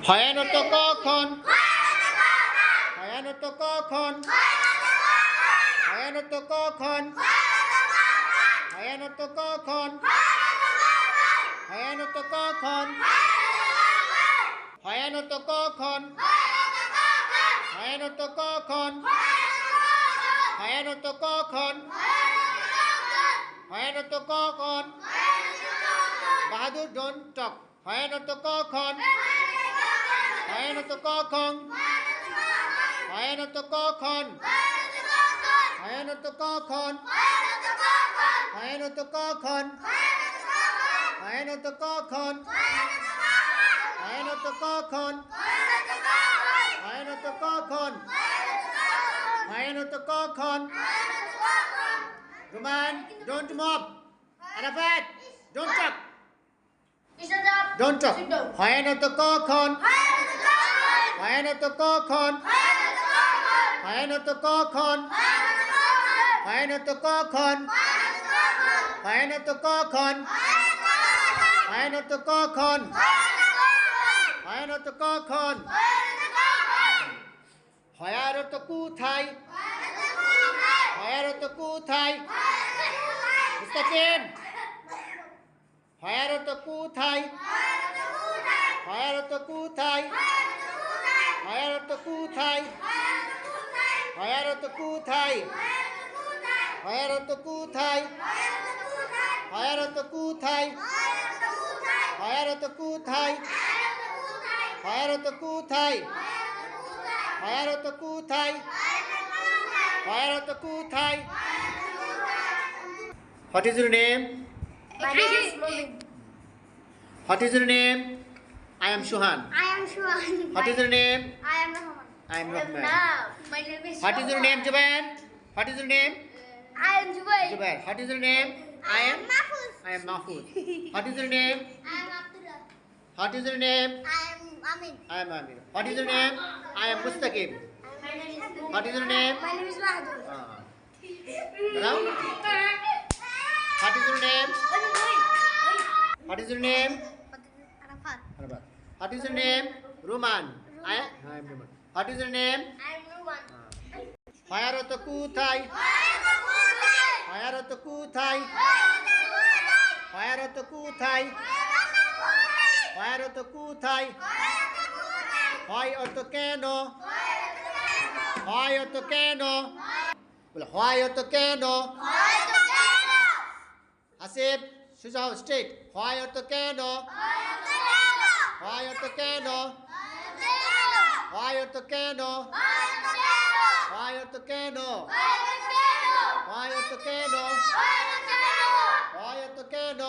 হয়ানত কখন হয়ানত কখন হয়ানত কখন হয়ানত কখন হয়ানত কখন হয়ানত কখন হয়ানত কখন হয়ানত কখন হয়ানত কখন বাহাদুর ডোন্ট টক হয়ানত কখন হয়ানত কখন হয়ানত কখন হয়ানত কখন হয়ানত কখন হয়ানত কখন হয়ানত কখন হয়ানত কখন হয়ানত কখন রোমান don't mob Arafat don't talk don't talk হয়ানত কখন হয়ানত কখন হয়ানত কখন হয়ানত কখন হয়ানত কখন হয়ানত কখন হয়ানত কখন হয়ারত কোথায় হয়ারত কোথায় মুস্তাকিম হয়ারত কোথায় হয়ারত কোথায় হয়ারত কোথায় হয়ারত কোথায় হয়ারত কোথায় হয়ারত কোথায় হয়ারত কোথায় হয়ারত কোথায় হয়ারত কোথায় হয়ারত কোথায় What is your name? My name is Momin. What is your name? I am Shuhan. I am Shuan. What is your name? I am Rahman. I am Rahman. My name is What is your name, Jubair? What is your name? I am Jubair. Jubair. What is your name? I am Mahfuz. I am Mahfouz. What is your name? I am Abdullah. What is your name? I am Amin. I am Amir. What is your name? I am Mustaqim. My name is What is your name? My name is Bahadur. Hello? What is your name? What is your name? Arafat. Arafat. What is your name? Ruman. I am Ruman. What is your name? I am Ruwan. হয়ারত কোথায় হয়ারত কোথায় হয়ারত কোথায় হয়ারত কোথায় হয় অত কেন হয় অত কেন বলে হয় অত কেন আসিফ সুজাও স্ট্রেট হয় অত কেন হয় অত কেন হয় অত কেন হয় অত কেন হয় অত কেন হয় অত কেন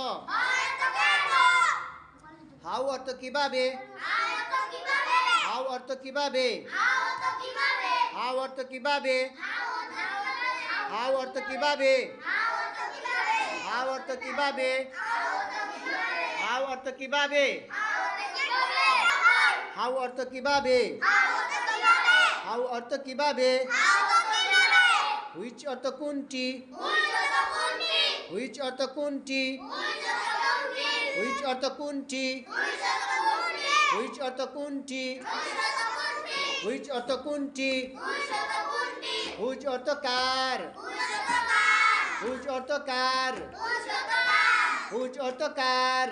হাউ অর্থ কিভাবে হাউ অর্থ কিভাবে হাউ অর্থ কিভাবে হাউ অর্থ কিভাবে হাউ অর্থ কিভাবে হাউ অর্থ কিভাবে হাউ অর্থ কিভাবে হাউ অর্থ কিভাবে হুইচ অর্থ কোনটি হুইচ অর্থ কোনটি হুইচ অর্থ কোনটি হুইচ অর্থ কোনটি হুইচ অর্থ কোনটি হুইচ অর্থ কার হুইচ অর্থ কার হুইচ অর্থ কার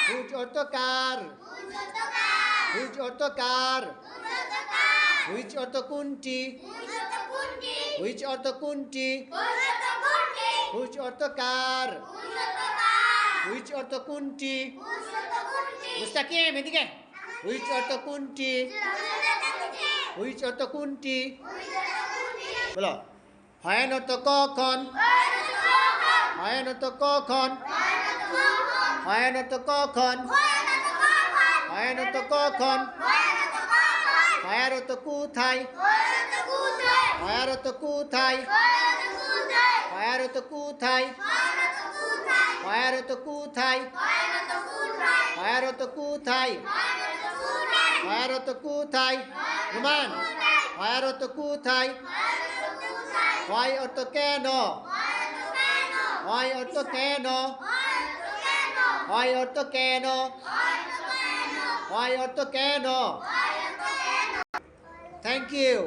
হুইচ অর্থ কার হুইচ অর্থ কার হুইচ অর্থ কোনটি হুইচ অর্থ কোনটি হুইচ অর্থ কার হুইচ অর্থ কোনটি মুস্তাকিম এদিকে হুইচ অর্থ কোনটি হুইচ অর্থ কোনটি বলো হয়ানত কখন হয়ানত কখন হয়ানত কখন হয়ানত কখন হয়ারত কোথায় হয়ারত কোথায় হয়ারত কোথায় হয়ারত কোথায় হয়ারত কোথায় হয়ারত কোথায় রুমান হয়ারত কোথায় হয় অর্থ কেন হয় অর্থ কেন হয় অর্থ কেন ওয়াই অর্থ কেন? Thank you.